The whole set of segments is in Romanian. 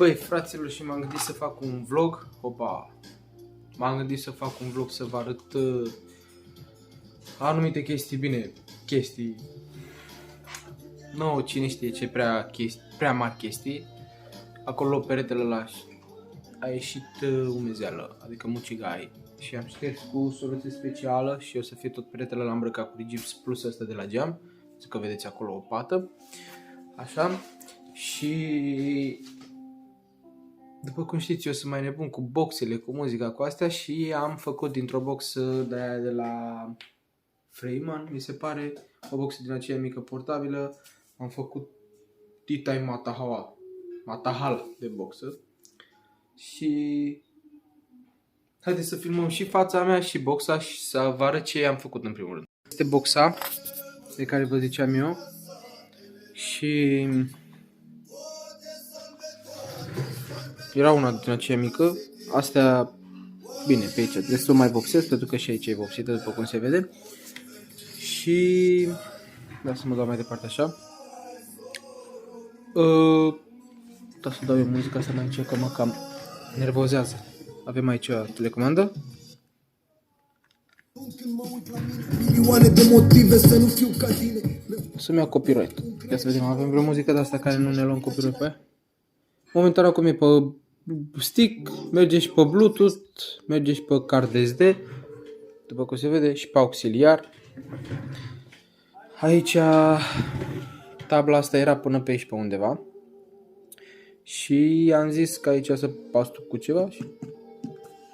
Băi, fraților, și m-am gândit să fac un vlog. Opa! M-am gândit să fac un vlog să vă arăt anumite chestii, bine, chestii. Nu, cine știe ce prea mari chestii. Acolo peretele ăla a ieșit umezeală, adică mucigai. Și am șters cu soluție specială și o să fie tot peretele ăla îmbrăcat cu rigips plus ăsta de la geam. Că vedeți acolo o pată. Așa. Și după cum știți, eu sunt mai nebun cu boxele, cu muzica, cu astea și am făcut dintr-o boxă de aia de la Freyman, mi se pare, o boxă din aceea mică portabilă, am făcut Titai Matahal de boxă și haideți să filmăm și fața mea și boxa și să vă arăt ce am făcut în primul rând. Este boxa de care vă ziceam eu și era una din aceea mică, astea, bine, pe aici trebuie să o mai boxez, pentru că și aici e boxită, după cum se vede. Și da, să mă dau mai departe așa. Da, să dau eu muzica asta mai aici, că mă cam nervozează. Avem aici o telecomandă. Să-mi iau copyright. Ia să vedem, avem vreo muzică de asta care nu ne luăm copyright pe ea? Momentan acum e pe stick, merge și pe Bluetooth, merge și pe card SD, după cum se vede, și pe auxiliar. Aici tabla asta era până pe aici pe undeva și am zis că aici să astup cu ceva și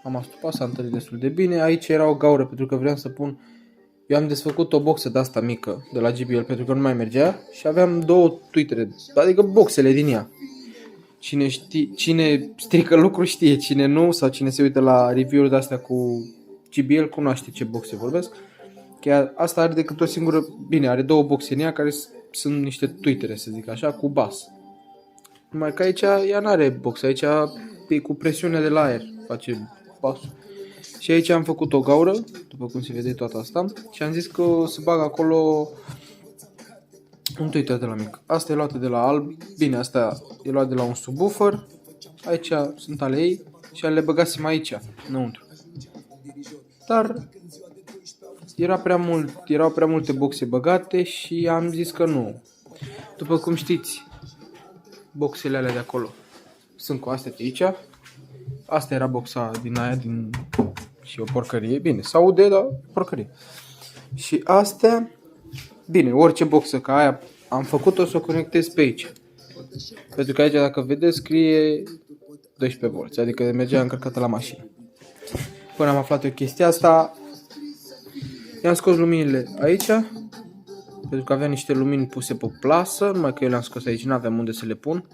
am astupat, s-a întâlnit destul de bine. Aici era o gaură pentru că vreau să pun, eu am desfăcut o boxă de asta mică de la JBL pentru că nu mai mergea și aveam două tuitere, adică boxele din ea. Cine strică lucruri știe, cine nu, sau cine se uită la review-uri de astea cu JBL cunoaște ce boxe vorbesc. Că asta are decât o singură, bine, are două boxe în ea care sunt niște tuitere, să zic așa, cu bas. Numai că aici ea n-are box, aici e cu presiune de la aer, face basul. Și aici am făcut o gaură, după cum se vede toată asta, și am zis că o să bag acolo un tuiter de la mic. Asta e luată de la alb, bine, asta e luată de la un subwoofer, aici sunt ale ei și le băgasem aici, înăuntru. Dar erau prea multe boxe băgate și am zis că nu. După cum știți, boxele alea de acolo sunt cu astea de aici. Asta era boxa din aia și o porcărie, bine, s-aude, dar porcărie. Și astea, bine, orice boxă ca aia am făcut-o să o conectez pe aici. Pentru că aici, dacă vedeți, scrie 12 V, adică mergea încărcată la mașină. Până am aflat eu chestia asta, i-am scos luminile aici, pentru că avea niște lumini puse pe plasă, numai că eu le-am scos aici, n-aveam unde să le pun.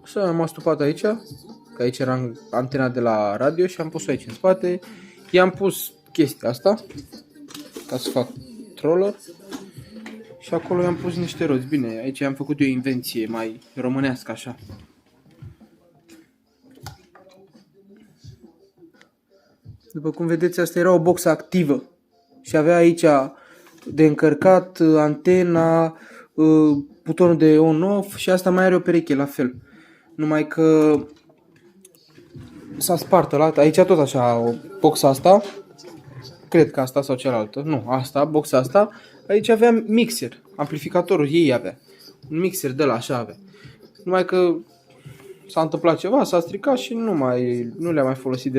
Și am astupat aici, că aici era antena de la radio și am pus-o aici în spate. I-am pus chestia asta, ca să fac troller. Și acolo i-am pus niște roți. Bine, aici am făcut o invenție mai românească așa. După cum vedeți, asta era o boxă activă. Și avea aici de încărcat antena, butonul de on-off și asta mai are o pereche la fel. Numai că s-a spart ăla, aici tot așa, o boxa asta, cred că asta sau cealaltă, nu, asta, boxa asta, aici avea mixer, amplificatorul ei avea, un mixer de la așa avea. Numai că s-a întâmplat ceva, s-a stricat și nu le-a mai folosit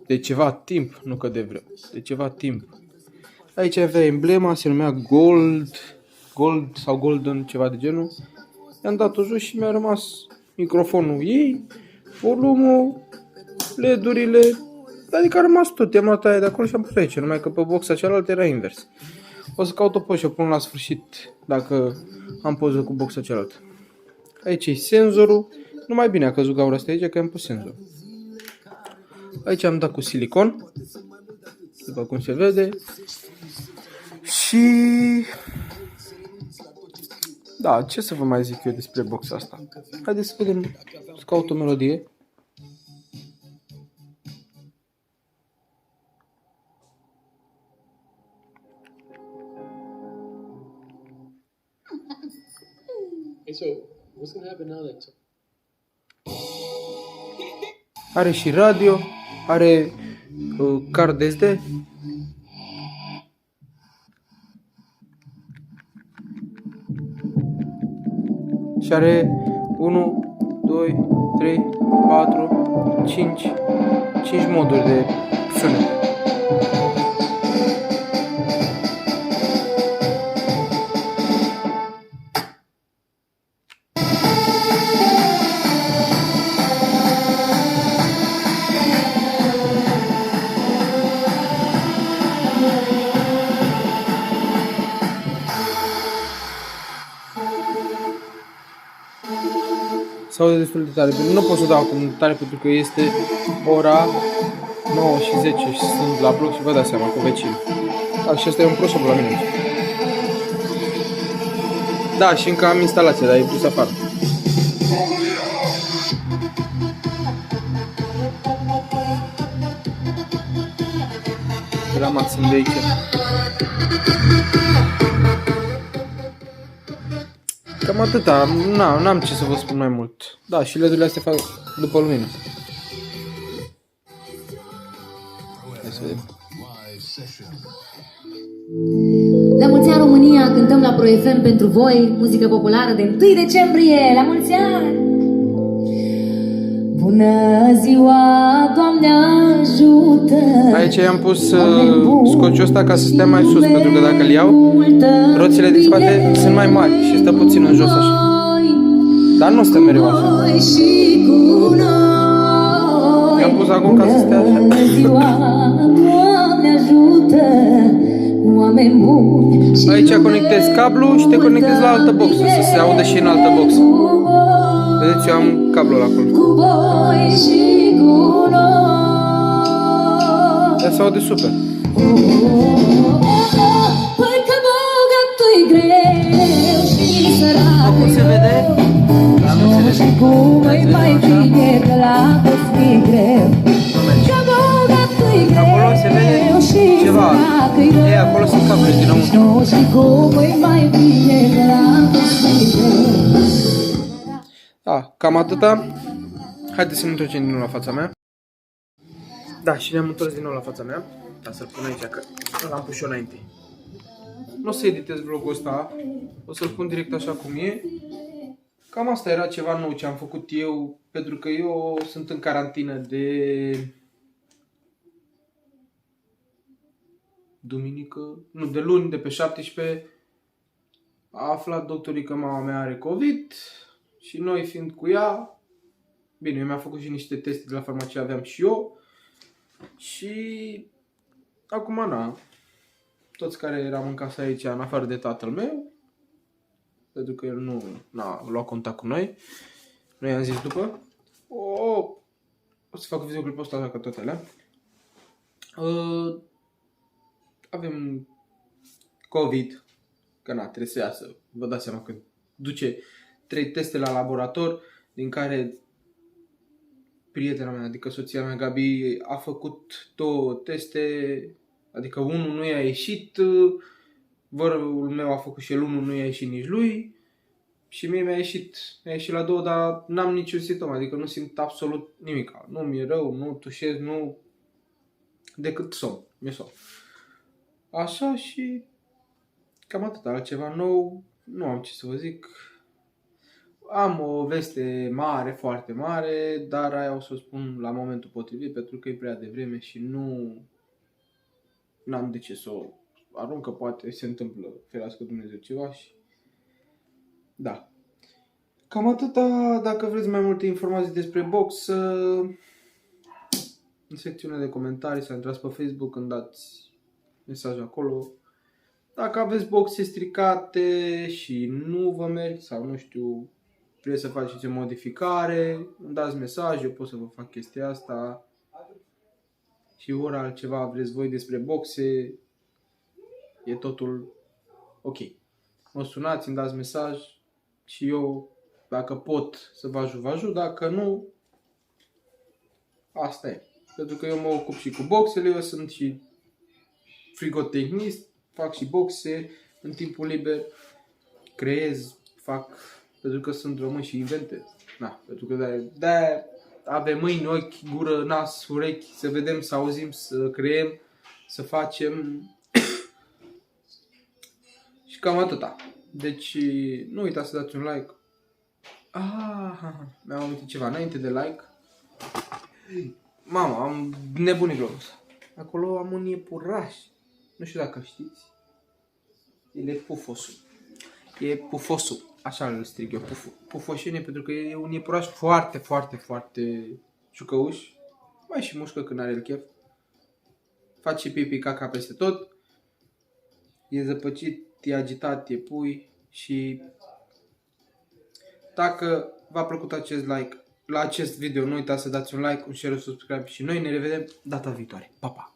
de ceva timp, nu că de ceva timp. Aici avea emblema, se numea Gold sau Golden, ceva de genul. I-am dat-o jos și mi-a rămas microfonul ei, volumul, LED-urile, adică a rămas tot. I-am luat aia de acolo și am pus aici, numai că pe boxa cealaltă era invers. O să caut o poză și o pun la sfârșit dacă am poză cu boxa cealaltă. Aici e senzorul, numai bine a căzut gaura asta aici că am pus senzorul. Aici am dat cu silicon, după cum se vede. Și da, ce să vă mai zic eu despre boxa asta? Haideți să vedem, să caut o melodie. Hey, so what's gonna happen now that Are și radio, are card SD. Și are 1, 2, 3, 4, 5 moduri de sunet. Se aude destul de tare. Nu pot să dau atât de tare pentru că este ora 9:10 și sunt la bloc și vă dați seama cu vecinii. Da, și asta e un pro la mine aici. Da, și încă am instalația, dar e pus afară. La maxim de aici. Cam atâta, n-am ce să vă spun mai mult. Da, și LED-urile astea fac după lumină. Hai să vedem. La mulți ani România, cântăm la Pro FM pentru voi, muzică populară de 1 decembrie. La mulți ani! Bună ziua, Doamne ajută! Aici i-am pus scociul ăsta ca să stea mai sus, pentru că dacă îl iau, roțile din spate sunt mai mari și stă puțin în jos așa. Dar nu stă mereu așa. I-am pus acum ca să stea așa. Bună ziua, Doamne ajută! Oameni buni. Aici conectezi cablu și te conectezi la altă boxă, să se audă și în altă boxă. Vedeți, eu am cablul acolo. Dar se aude super. Acum se vede? Da, nu se vede. Acolo se vede ceva. Ei, acolo sunt cablele dinăuntru. Da, cam atâta. Haideți să ne întoarcem din nou la fața mea. Da, și ne-am întors din nou la fața mea. Da, să-l pun aici, că l-am pus și eu înainte. Nu o să editez vlogul ăsta, o să-l pun direct așa cum e. Cam asta era ceva nou ce am făcut eu, pentru că eu sunt în carantină de de luni, de pe 17. A aflat doctorii că mama mea are COVID și noi fiind cu ea, bine, eu mi-am făcut și niște teste de la farmacie, aveam și eu. Și acum, toți care eram în casa aici, în afară de tatăl meu, pentru că el nu a luat contact cu noi, noi i-am zis după, o să fac videoclipul ăsta ca toate alea. Avem COVID, că trebuie să iasă, vă dați seama că duce 3 teste la laborator, din care prietena mea, adică soția mea, Gabi, a făcut 2 teste, adică unul nu i-a ieșit, vărul meu a făcut și el unul, nu i-a ieșit nici lui și mie mi-a ieșit la 2, dar n-am niciun simptom, adică nu simt absolut nimic, nu mi-e rău, nu tușez, nu, decât somn, mi-e somn. Așa și cam atât, altceva nou, nu am ce să vă zic. Am o veste mare, foarte mare, dar aia o să o spun la momentul potrivit, pentru că e prea devreme și n-am de ce să o arunc, că poate se întâmplă, ferească Dumnezeu, ceva și da. Cam atâta. Dacă vreți mai multe informații despre box, în secțiunea de comentarii sau intrați pe Facebook, îmi dați mesaj acolo. Dacă aveți boxe stricate și nu vă merg sau nu știu, vreți să faceți o modificare, îmi dați mesaj, eu pot să vă fac chestia asta. Și ori altceva vreți voi despre boxe, e totul ok. Mă sunați, îmi dați mesaj și eu, dacă pot să vă ajut, dacă nu, asta e. Pentru că eu mă ocup și cu boxele, eu sunt și frigotehnist, fac și boxe în timpul liber, creez, fac, pentru că sunt român și inventez. Pentru că de-aia avem mâini, ochi, gură, nas, urechi, să vedem, să auzim, să creăm, să facem. Și cam atâta. Deci nu uitați să dați un like. Mi-am amintit ceva înainte de like. Mama, am nebunit globus. Acolo am un iepuraș. Nu știu dacă știți. El e pufosul. E pufosul. Așa îl strig eu. Pufoșenie, pentru că e un iepuraș foarte, foarte, foarte jucăuș. Mai și mușcă când are el chef. Face pipi caca peste tot. E zăpăcit, e agitat, e pui. Și dacă v-a plăcut acest like la acest video, nu uitați să dați un like, un share, un subscribe și noi ne revedem data viitoare. Pa, pa!